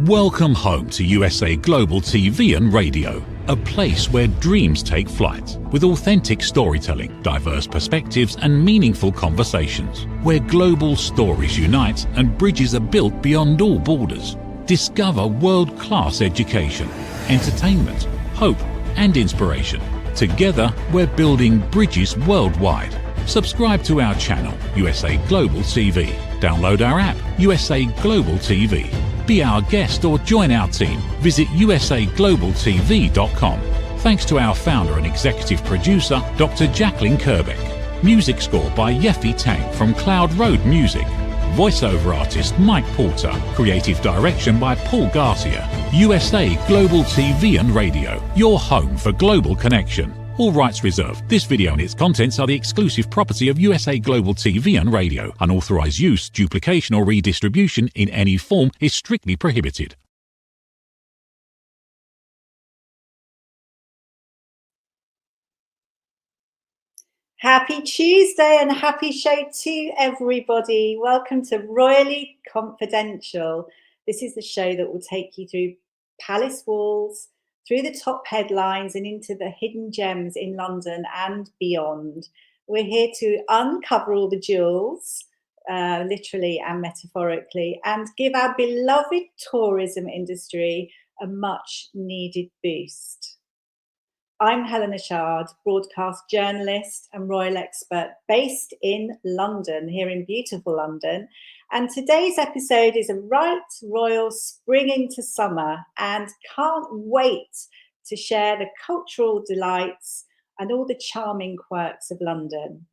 Welcome home to USA Global TV and Radio, a place where dreams take flight, with authentic storytelling, diverse perspectives and meaningful conversations, where global stories unite and bridges are built beyond all borders. Discover world-class education, entertainment, hope and inspiration. Together, we're building bridges worldwide. Subscribe to our channel, USA Global TV. Download our app, USA Global TV. Be our guest or join our team. Visit usaglobaltv.com. Thanks to our founder and executive producer, Dr. Jacalyn Kerbeck. Music score by Yeffy Tang from Cloud Road Music. Voiceover artist Mike Porter. Creative direction by Paul Garcia. USA Global TV and Radio. Your home for global connection. All rights reserved. This video and its contents are the exclusive property of USA Global TV and Radio. Unauthorized use, duplication or redistribution in any form is strictly prohibited. Happy Tuesday and happy show to everybody. Welcome to Royally Confidential. This is the show that will take you through palace walls, through the top headlines and into the hidden gems in London and beyond. We're here to uncover all the jewels, literally and metaphorically, and give our beloved tourism industry a much needed boost. I'm Helena Shard, broadcast journalist and royal expert based in London, here in beautiful London. And today's episode is a right royal spring into summer, and can't wait to share the cultural delights and all the charming quirks of London.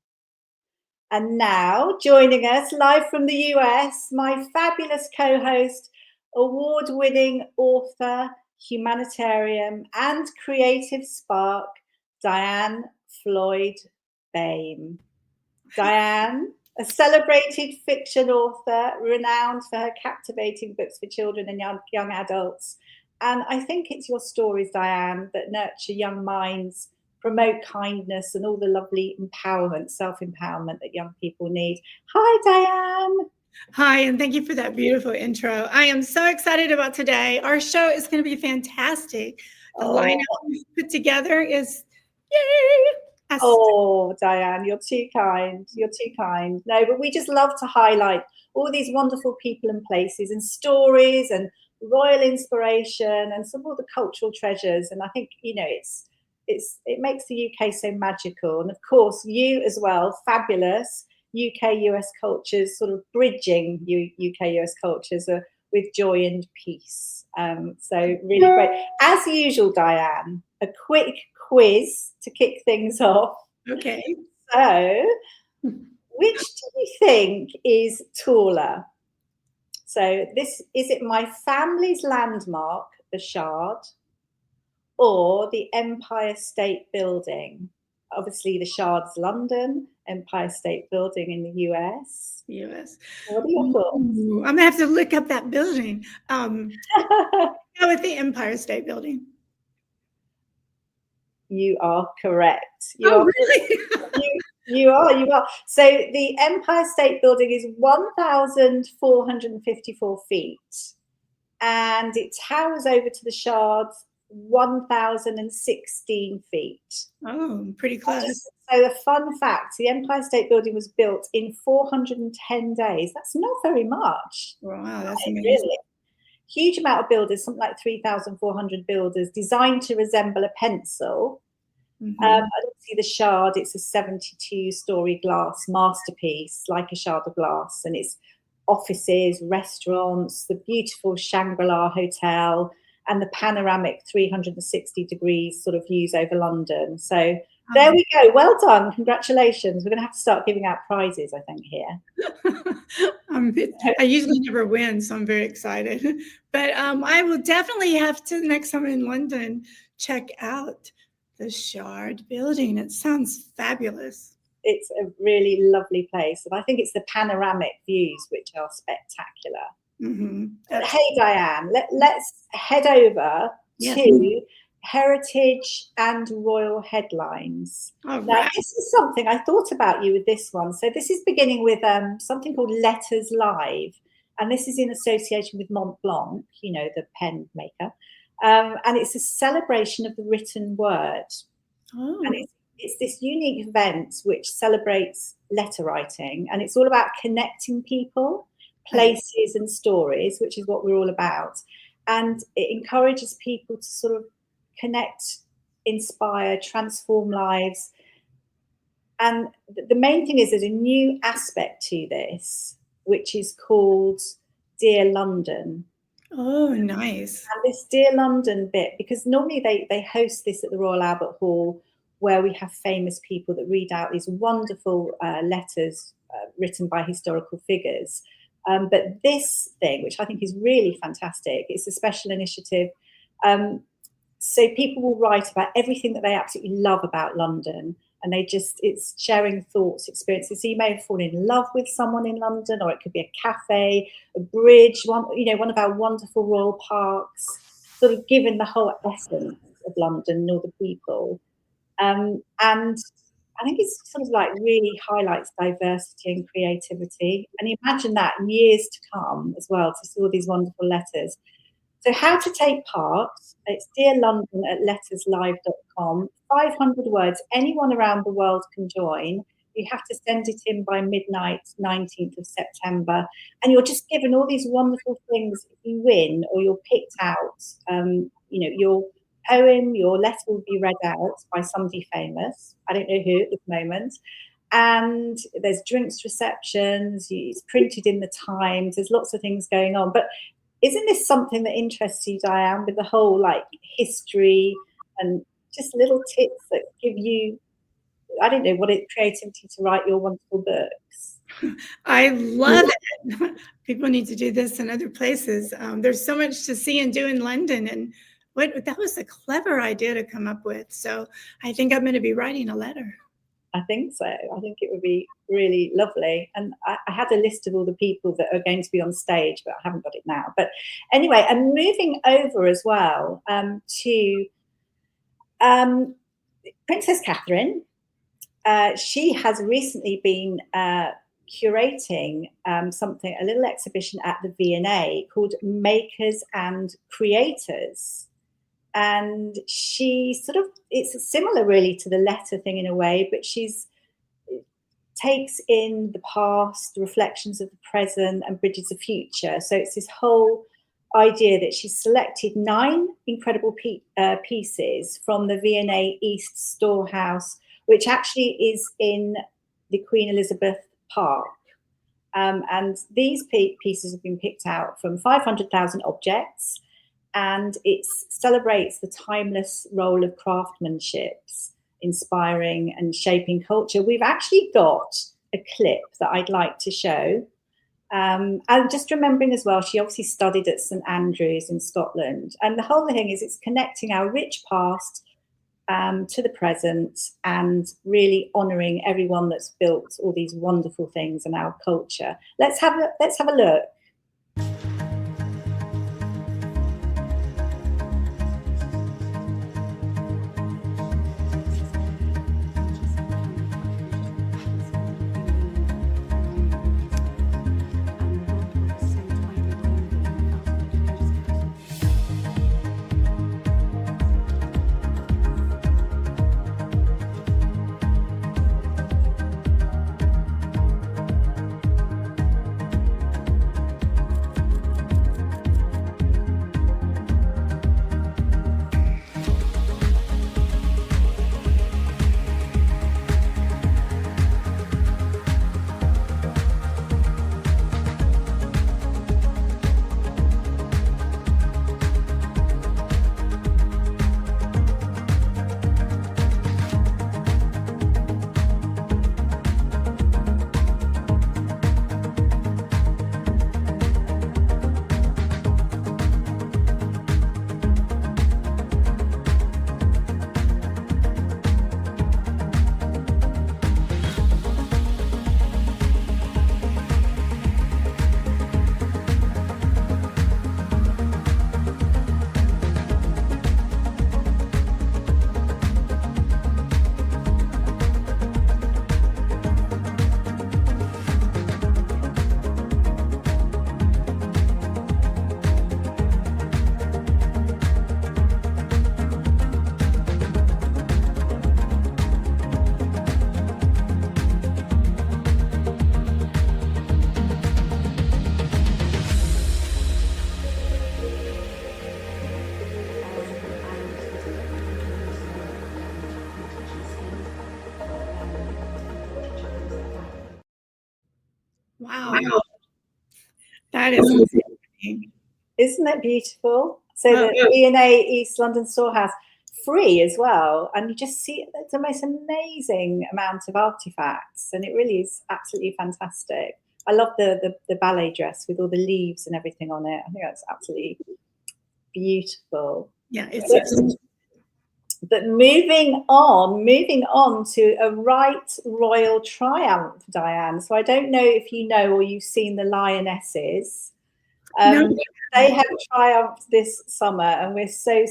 And now, joining us live from the US, my fabulous co-host, award-winning author, humanitarian and creative spark, Diane Floyd Bame. Diane, a celebrated fiction author, renowned for her captivating books for children and young adults. And I think it's your stories, Diane, that nurture young minds, promote kindness and all the lovely empowerment, self-empowerment that young people need. Hi, Diane. Hi, and thank you for that beautiful intro. I am so excited about today. Our show is going to be fantastic. The lineup we've put together is yay! Oh, Diane, you're too kind. You're too kind. No, but we just love to highlight all these wonderful people and places and stories and royal inspiration and some of the cultural treasures. And I think, you know, it makes the UK so magical. And of course, you as well, fabulous UK-US cultures, sort of bridging UK-US cultures with joy and peace. So really great. As usual, Diane, a quick quiz to kick things off. Okay. So, which do you think is taller? So is it my family's landmark, the Shard, or the Empire State Building? Obviously, the Shard's London, Empire State Building in the US. US. What are your thoughts? I'm going to have to look up that building. Go with the Empire State Building. You are correct. Really? You are. So the Empire State Building is 1,454 feet, and it towers over to the Shard's 1,016 feet. Oh, pretty close. So the fun fact, the Empire State Building was built in 410 days. That's not very much. Wow, that's amazing. Really. Huge amount of builders, something like 3,400 builders, designed to resemble a pencil. Mm-hmm. I don't see the Shard. It's a 72-story glass masterpiece, like a Shard of glass, and it's offices, restaurants, the beautiful Shangri-La Hotel, and the panoramic 360 degrees sort of views over London. So there we go. Well done. Congratulations. We're going to have to start giving out prizes, I think, here. I usually never win, so I'm very excited. But I will definitely have to, next time in London, check out the Shard Building. It sounds fabulous. It's a really lovely place. And I think it's the panoramic views which are spectacular. Mm-hmm. Hey, Diane, let's head over to heritage and royal headlines. Now, this is something I thought about you with this one. So this is beginning with something called Letters Live. And this is in association with Mont Blanc, you know, the pen maker. And it's a celebration of the written word. Oh. And it's this unique event which celebrates letter writing, and it's all about connecting people, places and stories, which is what we're all about. And it encourages people to sort of connect, inspire, transform lives. And the main thing is there's a new aspect to this, which is called Dear London. Oh, nice. And this Dear London bit, because normally they host this at the Royal Albert Hall, where we have famous people that read out these wonderful letters written by historical figures. But this thing, which I think is really fantastic, it's a special initiative. So people will write about everything that they absolutely love about London. And it's sharing thoughts, experiences. So you may have fallen in love with someone in London, or it could be a cafe, a bridge, one of our wonderful royal parks, sort of giving the whole essence of London and all the people. And I think it's sort of like really highlights diversity and creativity. And imagine that in years to come as well, to see all these wonderful letters. So how to take part, it's dearlondon@letterslive.com, 500 words, anyone around the world can join. You have to send it in by midnight, 19th of September. And you're just given all these wonderful things if you win, or you're picked out. Your poem, your letter will be read out by somebody famous. I don't know who at the moment. And there's drinks receptions, it's printed in the Times, there's lots of things going on. But isn't this something that interests you, Diane, with the whole history and just little tips that give you, I don't know, creativity to write your wonderful books? I love it. People need to do this in other places. There's so much to see and do in London, and that was a clever idea to come up with. So I think I'm going to be writing a letter. I think so. I think it would be really lovely. And I had a list of all the people that are going to be on stage, but I haven't got it now. But anyway, I'm moving over as well to Princess Catherine. She has recently been curating a little exhibition at the V&A called Makers and Creators. And it's similar really to the letter thing in a way, but takes in the past, the reflections of the present, and bridges the future. So it's this whole idea that she's selected 9 incredible pieces from the V&A East Storehouse, which actually is in the Queen Elizabeth Park. And these pieces have been picked out from 500,000 objects. And it celebrates the timeless role of craftsmanship, inspiring and shaping culture. We've actually got a clip that I'd like to show. And just remembering as well, she obviously studied at St Andrews in Scotland. And the whole thing is it's connecting our rich past to the present, and really honouring everyone that's built all these wonderful things in our culture. Let's have a look. Wow. That is amazing. Isn't it beautiful? So the E&A East London Storehouse, free as well. And you just see it's the most amazing amount of artifacts. And it really is absolutely fantastic. I love the ballet dress with all the leaves and everything on it. I think that's absolutely beautiful. Yeah, but moving on to a right royal triumph, Diane. So I don't know if you know or you've seen the Lionesses. No. They have triumphed this summer, and we're so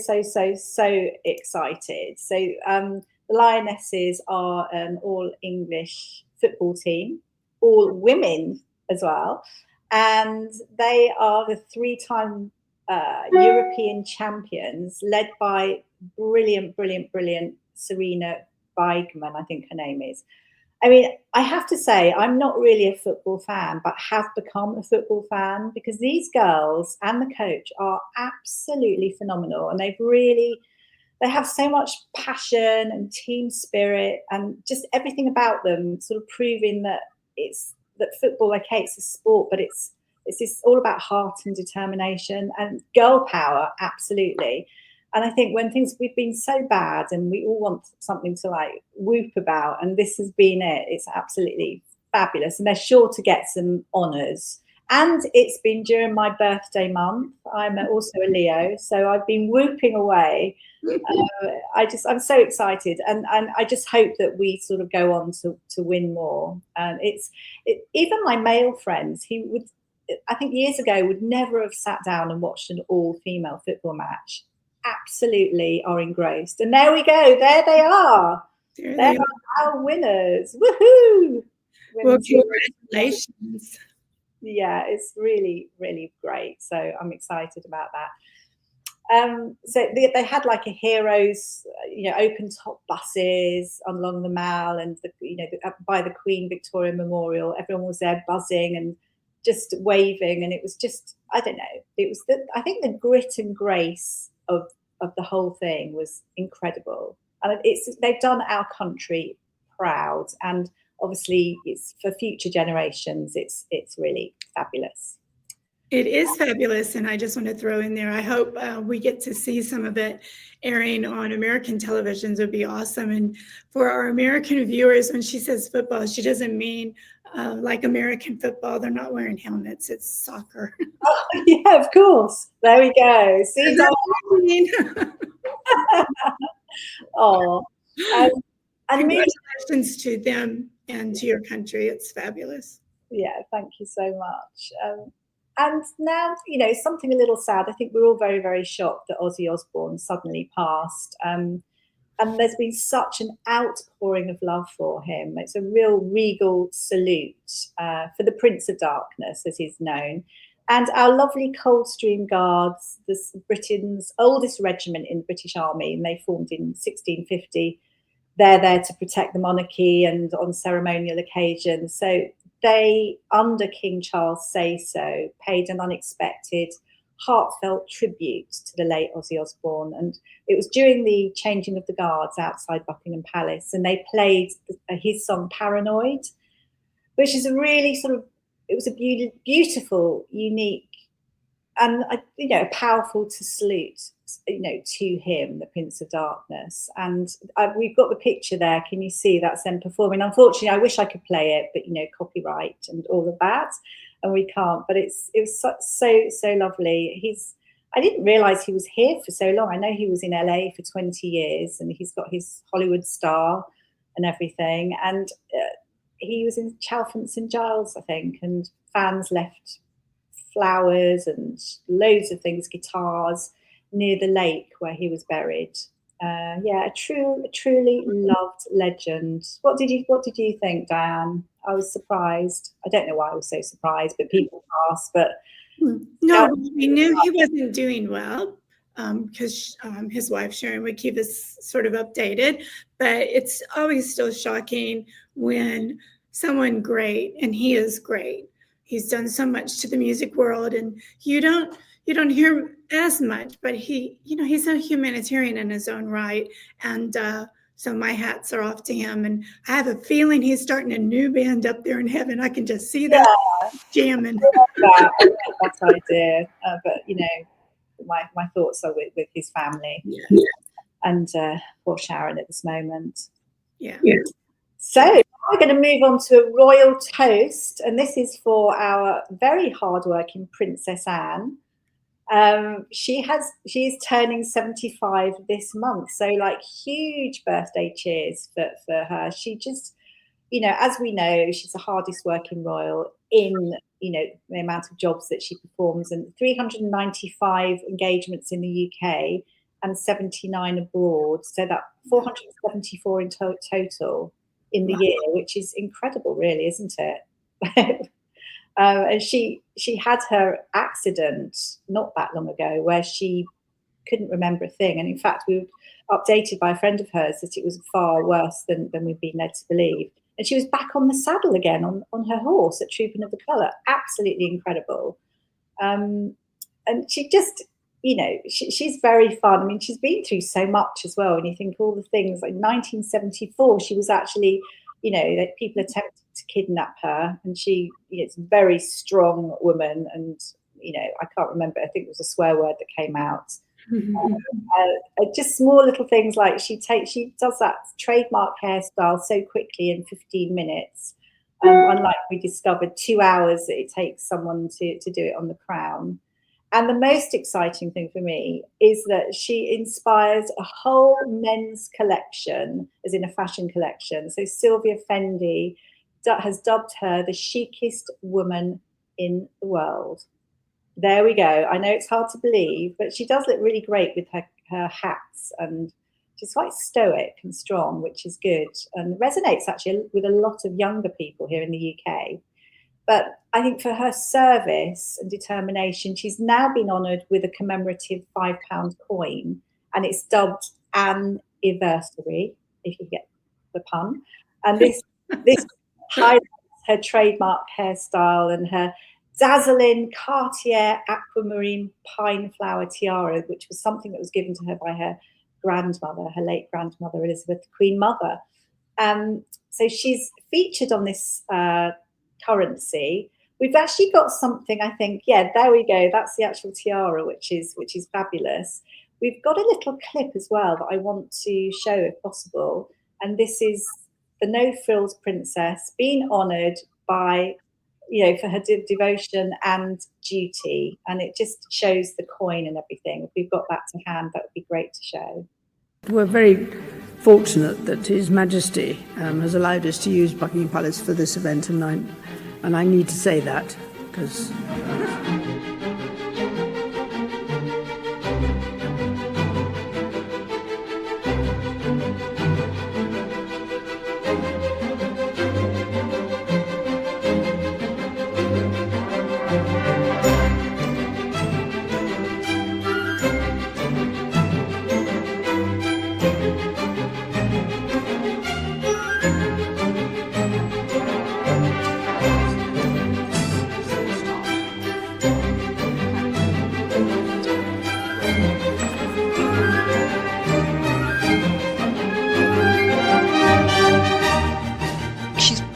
excited. So the Lionesses are an all English football team, all women as well, and they are the 3-time European champions, led by brilliant Serena Weigmann, I think her name is. I mean, I have to say, I'm not really a football fan, but have become a football fan because these girls and the coach are absolutely phenomenal. And they have so much passion and team spirit and just everything about them sort of proving that football, okay, it's a sport, but it's all about heart and determination and girl power, absolutely. And I think when we've been so bad and we all want something to like whoop about, and this has been it. It's absolutely fabulous. And they're sure to get some honours. And it's been during my birthday month. I'm also a Leo, so I've been whooping away. I'm so excited. And I just hope that we sort of go on to win more. Even my male friends, I think years ago, would never have sat down and watched an all-female football match. Absolutely are engrossed. And there we go. There they are. They are our winners. Woohoo! Well, congratulations. Yeah, it's really, really great. So I'm excited about that. So they had like a heroes, open top buses along the Mall and by the Queen Victoria Memorial. Everyone was there buzzing and just waving, and it was just, I don't know, it was I think the grit and grace of the whole thing was incredible, and they've done our country proud, and obviously it's for future generations. It's really fabulous. It is fabulous, and I just want to throw in there, I hope we get to see some of it airing on American televisions. Would be awesome. And for our American viewers, when she says football, she doesn't mean like American football. They're not wearing helmets. It's soccer. Oh, yeah, of course. There we go. See, oh, and congratulations to them and to your country. It's fabulous. Yeah, thank you so much. And now, something a little sad. I think we're all very, very shocked that Ozzy Osbourne suddenly passed. And there's been such an outpouring of love for him. It's a real regal salute for the Prince of Darkness, as he's known. And our lovely Coldstream Guards, Britain's oldest regiment in the British Army, and they formed in 1650. They're there to protect the monarchy and on ceremonial occasions. So they, under King Charles Say-So, paid an unexpected, heartfelt tribute to the late Ozzy Osbourne. And it was during the changing of the guards outside Buckingham Palace, and they played his song Paranoid, which is a really it was a beautiful, unique, and a powerful to salute, to him, the Prince of Darkness. And we've got the picture there. Can you see that's them performing? Unfortunately, I wish I could play it, but copyright and all of that, and we can't. But it was so lovely. I didn't realize he was here for so long. I know he was in LA for 20 years, and he's got his Hollywood star and everything. And he was in Chalfont St Giles, I think, and fans left flowers and loads of things, guitars, near the lake where he was buried. A truly loved legend. What did you think, Diane? I was surprised. I don't know why I was so surprised, but people asked. But no, we knew he wasn't doing well because his wife Sharon would keep us sort of updated. But it's always still shocking when someone great, and he is great. He's done so much to the music world, and you don't hear as much, but he's a humanitarian in his own right. And So my hats are off to him. And I have a feeling he's starting a new band up there in heaven. I can just see that jamming. I love that idea. But, you know, my thoughts are with his family and poor Sharon at this moment. Yeah. So we're going to move on to a royal toast. And this is for our very hardworking Princess Anne. She is turning 75 this month, so like huge birthday cheers for her. She just, you know, as we know, she's the hardest working royal in, you know, the amount of jobs that she performs, and 395 engagements in the UK and 79 abroad, so that 474 in total in the year, which is incredible, really, isn't it? And she had her accident not that long ago where she couldn't remember a thing. And in fact, we were updated by a friend of hers that it was far worse than we've been led to believe. And she was back on the saddle again on her horse at Trooping of the Colour. Absolutely incredible. And she just, you know, she's very fun. I mean, she's been through so much as well. And you think all the things, like 1974, she was actually, you know, that people attempted to kidnap her, and she, you know, it's a very strong woman, and, you know, I can't remember, I think it was a swear word that came out. Just small little things like she does that trademark hairstyle so quickly in 15 minutes, unlike we discovered 2 hours that it takes someone to do it on the crown. And the most exciting thing for me is that she inspires a whole men's collection, as in a fashion collection. So Sylvia Fendi has dubbed her the chicest woman in the world. There we go. I know it's hard to believe, but she does look really great with her hats, and she's quite stoic and strong, which is good, and resonates actually with a lot of younger people here in the UK. But I think for her service and determination, she's now been honoured with a commemorative £5 coin, and it's dubbed Anniversary, if you get the pun. And this highlights her trademark hairstyle and her dazzling Cartier aquamarine pine flower tiara, which was something that was given to her by her grandmother, her late grandmother, Elizabeth, the Queen Mother. So she's featured on this currency. We've actually got something, I think, yeah, there we go. That's the actual tiara, which is fabulous. We've got a little clip as well that I want to show if possible. And this is the No Frills Princess being honoured by, you know, for her devotion and duty. And it just shows the coin and everything. If we've got that to hand, that would be great to show. We're very fortunate that His Majesty has allowed us to use Buckingham Palace for this event, and I need to say that because.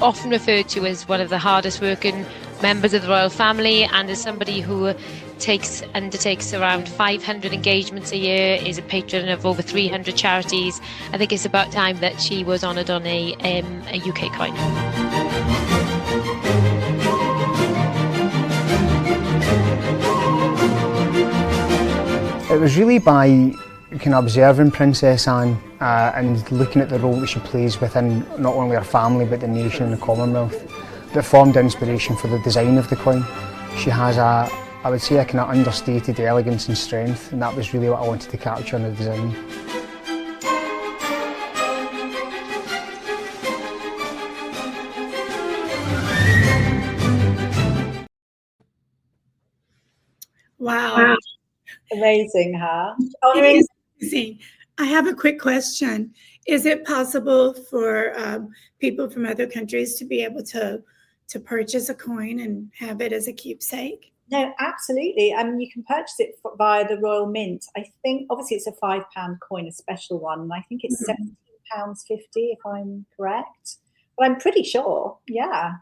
Often referred to as one of the hardest working members of the royal family, and as somebody who undertakes around 500 engagements a year, is a patron of over 300 charities. I think it's about time that she was honoured on a UK coin. It was really by kind of observing Princess Anne and looking at the role that she plays within not only her family but the nation and the Commonwealth that formed inspiration for the design of the coin. She has I would say a kind of understated elegance and strength, and that was really what I wanted to capture in the design. Wow. Amazing, huh? Amazing. I have a quick question. Is it possible for people from other countries to be able to purchase a coin and have it as a keepsake? No, absolutely. You can purchase it via the Royal Mint. I think, obviously, it's a £5 coin, a special one, and I think it's £17 £9.50, if I'm correct. But I'm pretty sure, yeah.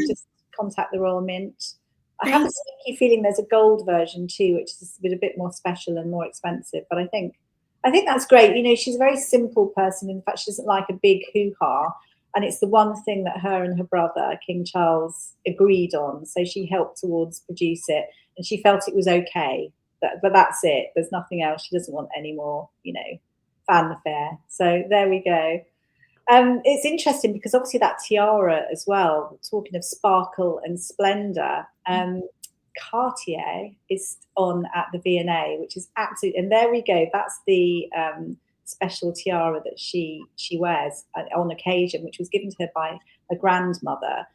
Just contact the Royal Mint. I have a sneaky feeling there's a gold version too, which is a bit more special and more expensive. But I think that's great. You know, she's a very simple person. In fact, she doesn't like a big hoo-ha. And it's the one thing that her and her brother, King Charles, agreed on. So she helped towards produce it. And she felt it was okay. But that's it. There's nothing else. She doesn't want any more, you know, fanfare. So there we go. It's interesting because obviously that tiara as well, talking of sparkle and splendour, Cartier is on at the V&A, which is absolutely, and there we go. That's the special tiara that she wears on occasion, which was given to her by her grandmother.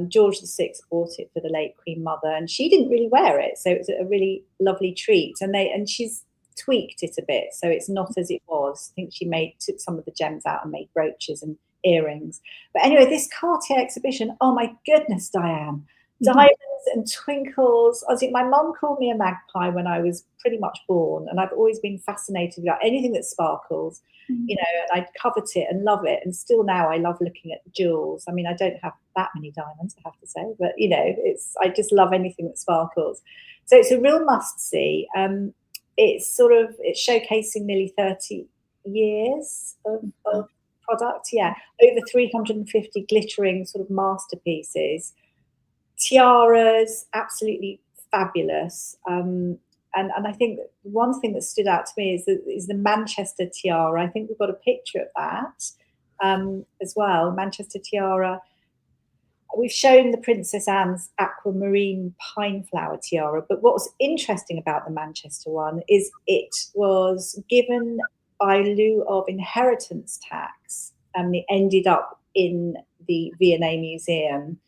George VI bought it for the late Queen Mother, and she didn't really wear it, so it was a really lovely treat. And she's tweaked it a bit, so it's not as it was. I think she took some of the gems out and made brooches and earrings. But anyway, this Cartier exhibition, oh my goodness, Diane, diamonds and twinkles. Honestly, my mum called me a magpie when I was pretty much born, and I've always been fascinated about anything that sparkles. You know, and I covet it and love it, and still now I love looking at the jewels. I mean, I don't have that many diamonds, I have to say, but you know, I just love anything that sparkles. So it's a real must see. It's showcasing nearly 30 years of product. Yeah, over 350 glittering sort of masterpieces, tiaras, absolutely fabulous. And I think that one thing that stood out to me is the Manchester tiara. I think we've got a picture of that as well. Manchester tiara. We've shown the Princess Anne's aquamarine pine flower tiara, but what was interesting about the Manchester one is it was given by lieu of inheritance tax, and it ended up in the V&A Museum.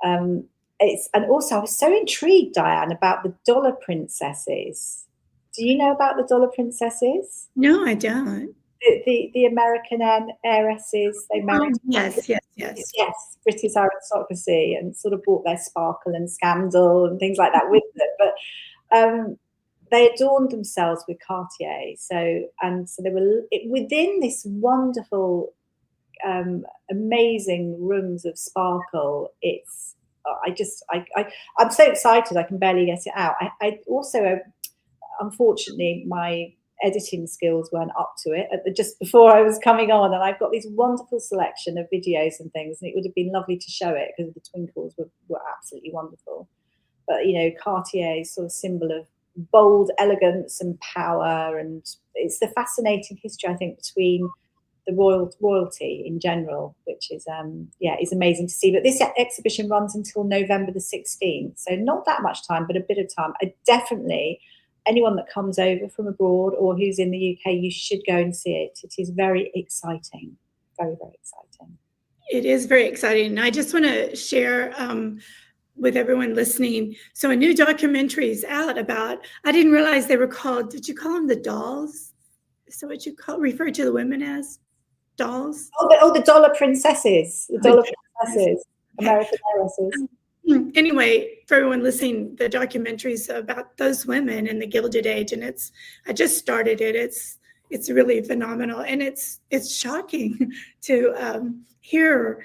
And also I was so intrigued, Diane, about the dollar princesses. Do you know about the dollar princesses? No, I don't. The American heiresses, they married. Yes, British aristocracy, and sort of brought their sparkle and scandal and things like that with them. But they adorned themselves with Cartier. So they were within this wonderful, amazing rooms of sparkle. I'm so excited I can barely get it out. I also, unfortunately, my editing skills weren't up to it just before I was coming on, and I've got this wonderful selection of videos and things, and it would have been lovely to show it because the twinkles were absolutely wonderful. But you know, Cartier's sort of symbol of bold elegance and power, and it's the fascinating history, I think, between the royalty in general, which is is amazing to see. But this exhibition runs until November the 16th, so not that much time, but a bit of time. I definitely, anyone that comes over from abroad or who's in the UK, you should go and see it. It is very exciting, very, very exciting. It is very exciting. And I just want to share with everyone listening. So a new documentary is out about, I didn't realize they were called, did you call them the dolls? So what you refer to the women as dolls? The dollar princesses, princesses, American heiresses. Anyway, for everyone listening, the documentary is about those women in the Gilded Age, and I just started it. It's really phenomenal, and it's shocking to hear.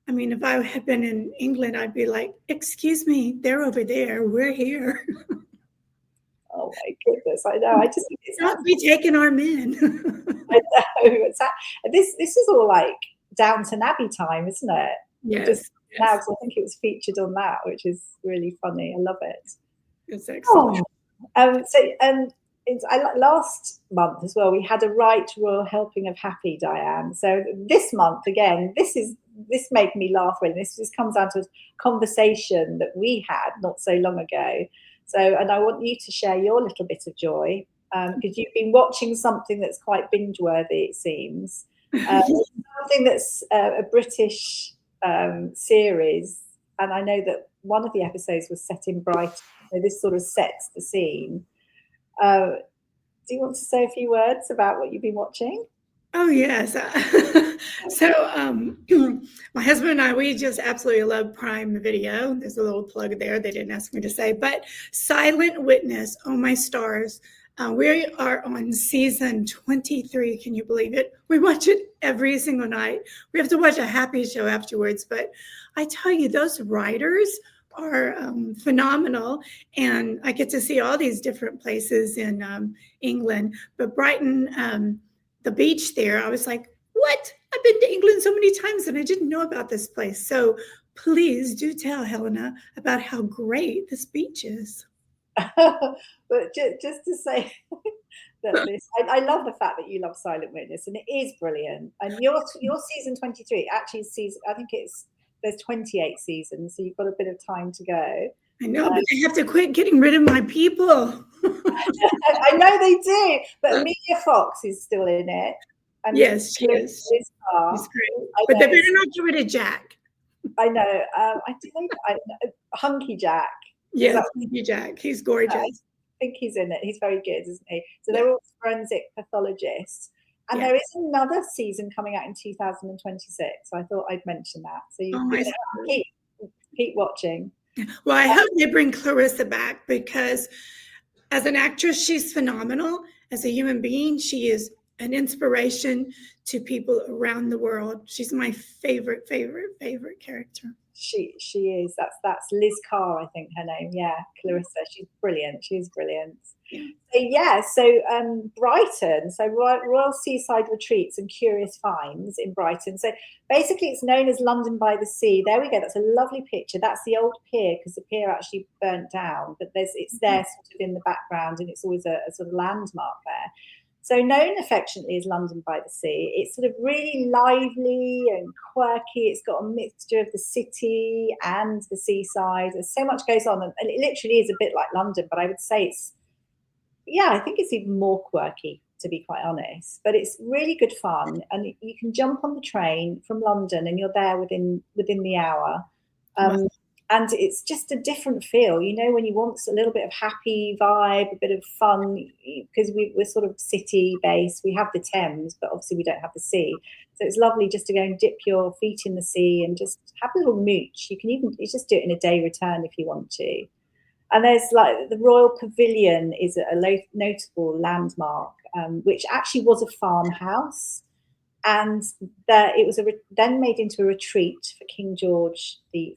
I mean, if I had been in England, I'd be like, "Excuse me, they're over there. We're here." Oh my goodness! I know. I just think it's not be taking our men. I know. This is all like Downton Abbey time, isn't it? Yes. Now, because I think it was featured on that, which is really funny. I love it. It's excellent. Last month as well, we had a right royal helping of happy, Diane. So this month again, this made me laugh really. This just comes down to a conversation that we had not so long ago. So, and I want you to share your little bit of joy because you've been watching something that's quite binge-worthy, it seems. Something that's a British series, and I know that one of the episodes was set in Brighton, so this sort of sets the scene. Do you want to say a few words about what you've been watching? Oh yes. So my husband and I, we just absolutely love Prime Video. There's a little plug there they didn't ask me to say, but Silent Witness, oh my stars. We are on season 23. Can you believe it? We watch it every single night. We have to watch a happy show afterwards. But I tell you, those writers are phenomenal. And I get to see all these different places in England. But Brighton, the beach there, I was like, what? I've been to England so many times and I didn't know about this place. So please do tell Helena about how great this beach is. But just to say that I love the fact that you love Silent Witness, and it is brilliant. And your season 23 actually season, I think there's 28 seasons, so you've got a bit of time to go. I know, but I have to quit getting rid of my people. I know they do, but Amelia Fox is still in it. And yes, she is. She's great. But they better not get rid of Jack. I know. I know. Hunky Jack. Yes, Hunky Jack. He's gorgeous. I think he's in it. He's very good, isn't he? So they're all forensic pathologists. And there is another season coming out in 2026. So I thought I'd mention that. So you keep watching. Well, I hope they bring Clarissa back, because as an actress, she's phenomenal. As a human being, she is an inspiration to people around the world. She's my favorite character. She is. That's Liz Carr, I think her name. Yeah, Clarissa. She's brilliant. She's brilliant. So Brighton. So Royal Seaside Retreats and Curious Finds in Brighton. So basically, it's known as London by the Sea. There we go. That's a lovely picture. That's the old pier, because the pier actually burnt down, but it's there sort of in the background, and it's always a sort of landmark there. So known affectionately as London by the Sea. It's sort of really lively and quirky. It's got a mixture of the city and the seaside. There's so much goes on, and it literally is a bit like London, but I would say I think it's even more quirky, to be quite honest. But it's really good fun, and you can jump on the train from London and you're there within the hour. And it's just a different feel, when you want a little bit of happy vibe, a bit of fun, because we're sort of city based. We have the Thames, but obviously we don't have the sea. So it's lovely just to go and dip your feet in the sea and just have a little mooch. You just do it in a day return if you want to. And there's like the Royal Pavilion is a notable landmark, which actually was a farmhouse. And it was then made into a retreat for King George IV.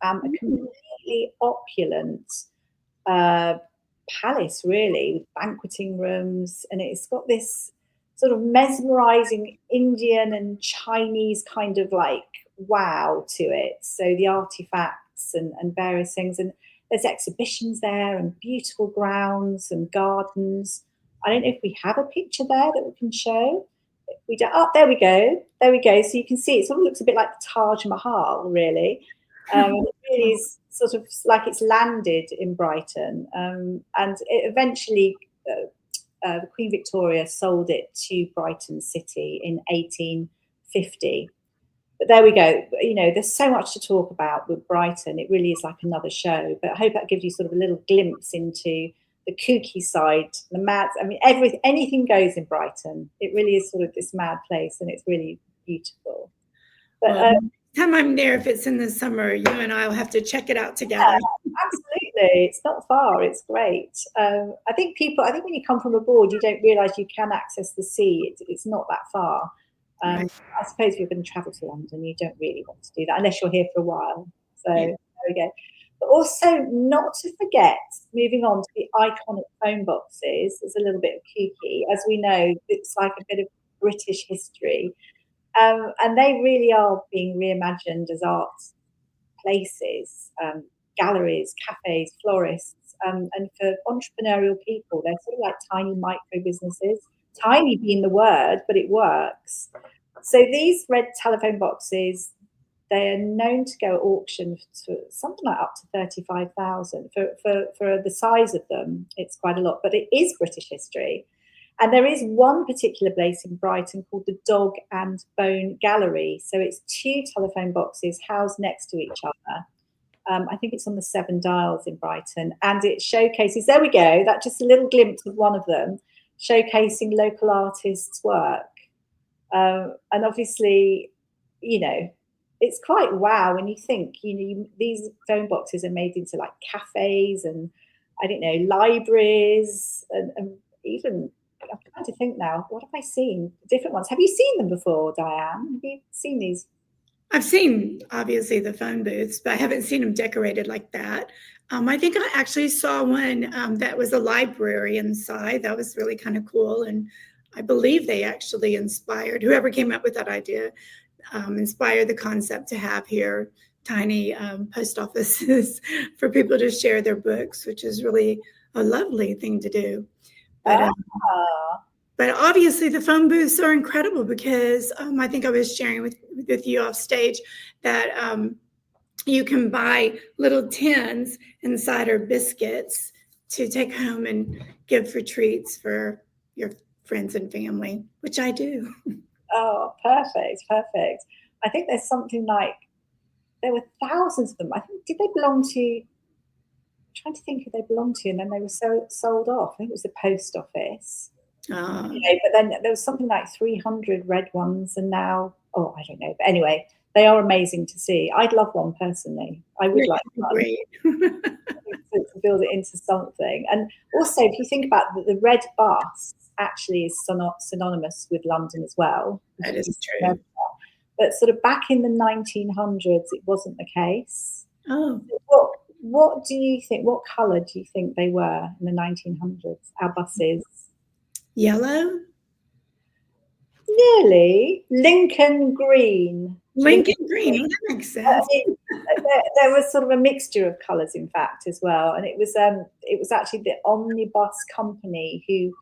A completely opulent palace, really, with banqueting rooms, and it's got this sort of mesmerizing Indian and Chinese kind of like wow to it. So the artifacts and various things, and there's exhibitions there and beautiful grounds and gardens. I don't know if we have a picture there that we can show. We don't. Oh, there we go. So you can see it sort of looks a bit like the Taj Mahal, really. It really is sort of like it's landed in Brighton, and eventually the Queen Victoria sold it to Brighton City in 1850. But there we go. There's so much to talk about with Brighton. It really is like another show. But I hope that gives you sort of a little glimpse into the kooky side, the mad. I mean, anything goes in Brighton. It really is sort of this mad place, and it's really beautiful. But time I'm there, if it's in the summer, you and I will have to check it out together. Yeah, absolutely. It's not far. It's great. I think when you come from abroad, you don't realise you can access the sea. It's not that far. Right. I suppose if you're going to travel to London, you don't really want to do that unless you're here for a while. So There we go. But also, not to forget, moving on to the iconic phone boxes, is a little bit of kooky. As we know, it's like a bit of British history. And they really are being reimagined as art places, galleries, cafes, florists, and for entrepreneurial people. They're sort of like tiny micro businesses, tiny being the word, but it works. So these red telephone boxes, they are known to go at auction for something like up to 35,000 for the size of them. It's quite a lot, but it is British history. And there is one particular place in Brighton called the Dog and Bone Gallery. So it's 2 telephone boxes housed next to each other. I think it's on the 7 Dials in Brighton. And it showcases, there we go, that's just a little glimpse of one of them, showcasing local artists' work. And obviously, it's quite wow when you think, these phone boxes are made into like cafes and I don't know, libraries, and even, I'm trying to think now, what have I seen? Different ones. Have you seen them before, Diane? Have you seen these? I've seen, obviously, the phone booths, but I haven't seen them decorated like that. I think I actually saw one that was a library inside. That was really kind of cool. And I believe they actually inspired, whoever came up with that idea, inspired the concept to have here tiny post offices for people to share their books, which is really a lovely thing to do. But obviously the phone booths are incredible because I think I was sharing with you off stage that you can buy little tins and cider biscuits to take home and give for treats for your friends and family, which I do. Oh, perfect. I think there's something like, there were thousands of them. I think, did they belong to, I'm trying to think who they belonged to, and then they were sold off. I think it was the post office. But then there was something like 300 red ones, and now, I don't know. But anyway, they are amazing to see. I'd love one personally. I would like one. Great. to build it into something. And also, if you think about the red bus, actually is synonymous with London as well. That is true. But sort of back in the 1900s, it wasn't the case. Oh. What do you think? What colour do you think they were in the 1900s? Our buses. Yellow? Nearly. Lincoln green. Lincoln green. Well, that makes sense. There was sort of a mixture of colours, in fact, as well. And it was actually the omnibus company who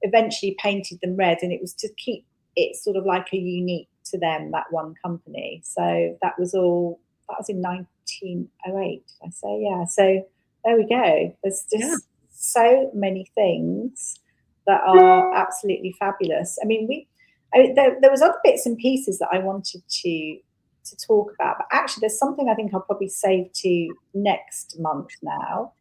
eventually painted them red, and it was to keep it sort of like a unique to them, that one company. So that was in 1908, I say. Yeah. So there we go. There's just so many things that are absolutely fabulous. I mean, there was other bits and pieces that I wanted to talk about, but actually there's something I think I'll probably save to next month now.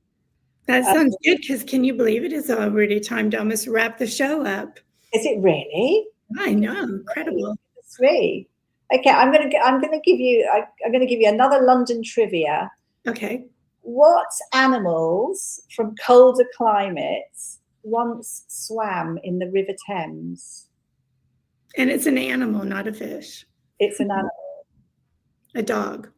That sounds good, because can you believe it is already time to almost wrap the show up? Is it really? I know, incredible. Sweet. Okay, I'm gonna give you another London trivia. Okay. What animals from colder climates once swam in the River Thames? And it's an animal, not a fish. It's an animal. A dog.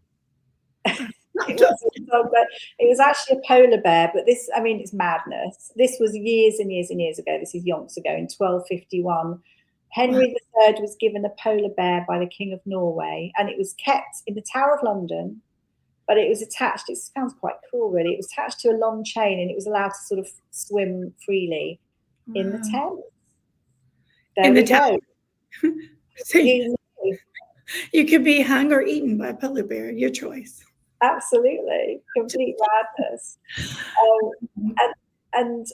It wasn't a dog, but it was actually a polar bear. But this, I mean, it's madness. This was years and years and years ago. This is yonks ago, in 1251. Henry III was given a polar bear by the King of Norway, and it was kept in the Tower of London, but it was attached, it sounds quite cool really, it was attached to a long chain, and it was allowed to sort of swim freely in the Thames. There we go. So you could be hung or eaten by a polar bear, your choice. Absolutely, complete madness. And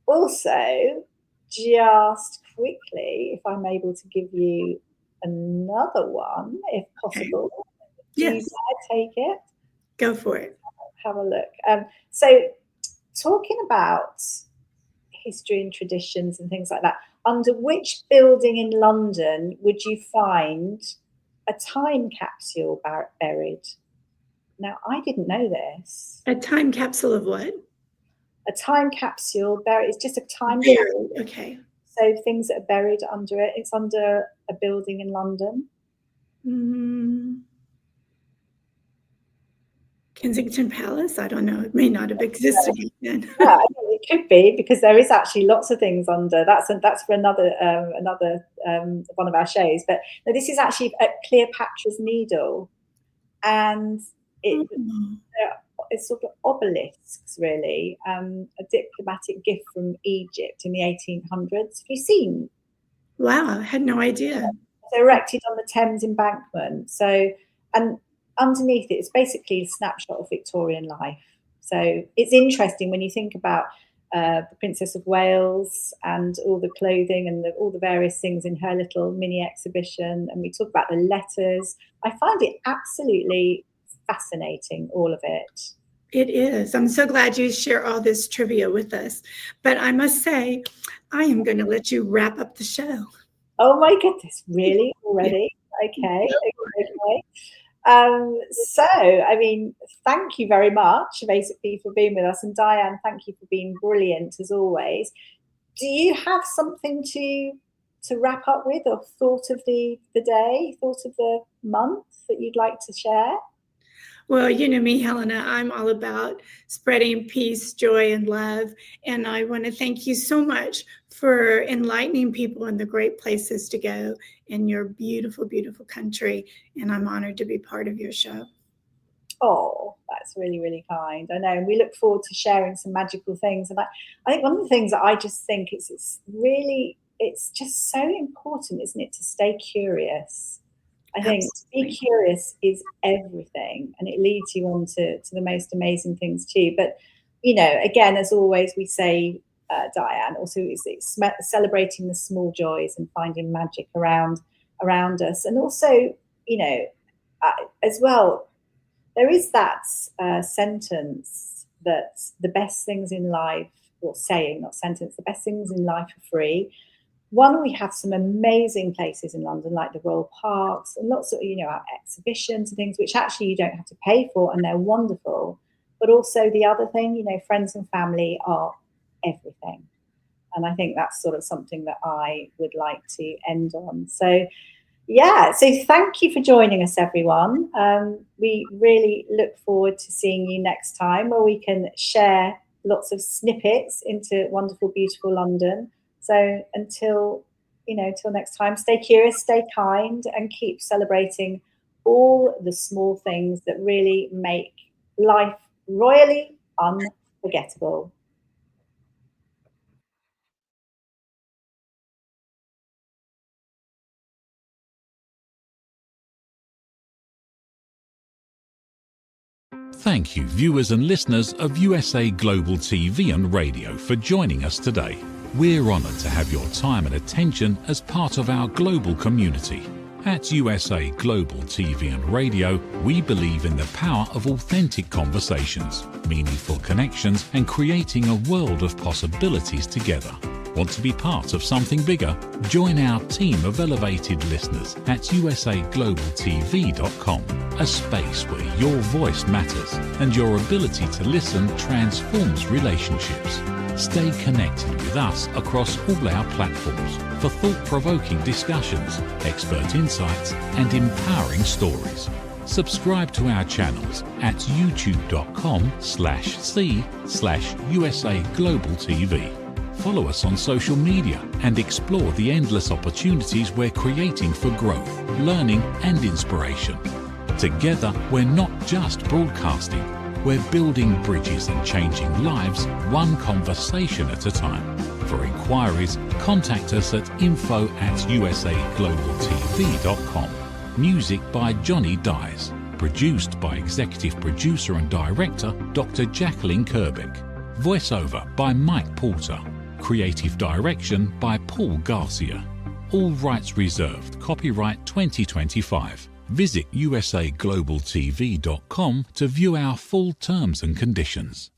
also, just quickly, if I'm able to give you another one, if possible. Okay. Do Yes. you take it? Go for it. Have a look. So, talking about history and traditions and things like that, under which building in London would you find a time capsule buried? Now, I didn't know this. A time capsule of what? A time capsule buried. It's just a time capsule. Okay. So things that are buried under it. It's under a building in London. Kensington Palace? I don't know. It may not have existed then. Yeah, I mean, it could be, because there is actually lots of things under. That's for another one of our shows. But no, this is actually at Cleopatra's Needle, and it's sort of obelisks, really. A diplomatic gift from Egypt in the 1800s. Have you seen? Wow, I had no idea. It's erected on the Thames Embankment. So, and underneath it, it's basically a snapshot of Victorian life. So it's interesting when you think about the Princess of Wales and all the clothing and all the various things in her little mini exhibition. And we talk about the letters. I find it absolutely fascinating, all of it. It is. I'm so glad you share all this trivia with us. But I must say, I am going to let you wrap up the show. Oh my goodness, really? Already? Okay. So, I mean, thank you very much, basically, for being with us. And Diane, thank you for being brilliant as always. Do you have something to wrap up with, or thought of the day, thought of the month that you'd like to share? Well, you know me, Helena, I'm all about spreading peace, joy, and love. And I want to thank you so much for enlightening people in the great places to go in your beautiful, beautiful country. And I'm honored to be part of your show. Oh, that's really, really kind. I know. And we look forward to sharing some magical things. And I think one of the things that I just think it's just so important, isn't it, to stay curious. I think to be curious is everything, and it leads you on to the most amazing things too. But, you know, again, as always, we say, Diane, also it's celebrating the small joys and finding magic around us. And also, you know, as well, there is that sentence that the best things in life, or saying, not sentence, the best things in life are free. One, we have some amazing places in London, like the Royal Parks, and lots of, you know, our exhibitions and things, which actually you don't have to pay for, and they're wonderful. But also the other thing, you know, friends and family are everything. And I think that's sort of something that I would like to end on. So, yeah, so thank you for joining us, everyone. We really look forward to seeing you next time, where we can share lots of snippets into wonderful, beautiful London. So until next time, stay curious, stay kind, and keep celebrating all the small things that really make life royally unforgettable. Thank you, viewers and listeners of USA Global TV and Radio, for joining us today. We're honoured to have your time and attention as part of our global community. At USA Global TV and Radio, we believe in the power of authentic conversations, meaningful connections, and creating a world of possibilities together. Want to be part of something bigger? Join our team of elevated listeners at usaglobaltv.com, a space where your voice matters and your ability to listen transforms relationships. Stay connected with us across all our platforms for thought-provoking discussions, expert insights, and empowering stories. Subscribe to our channels at youtube.com/c/USA Global TV. Follow us on social media and explore the endless opportunities we're creating for growth, learning, and inspiration. Together, we're not just broadcasting, we're building bridges and changing lives one conversation at a time. For inquiries, contact us at info@usaglobaltv.com. Music by Johnny Dies. Produced by Executive Producer and Director Dr. Jacalyn Kerbeck. Voiceover by Mike Porter. Creative Direction by Paul Garcia. All rights reserved. Copyright 2025. Visit usaglobaltv.com to view our full terms and conditions.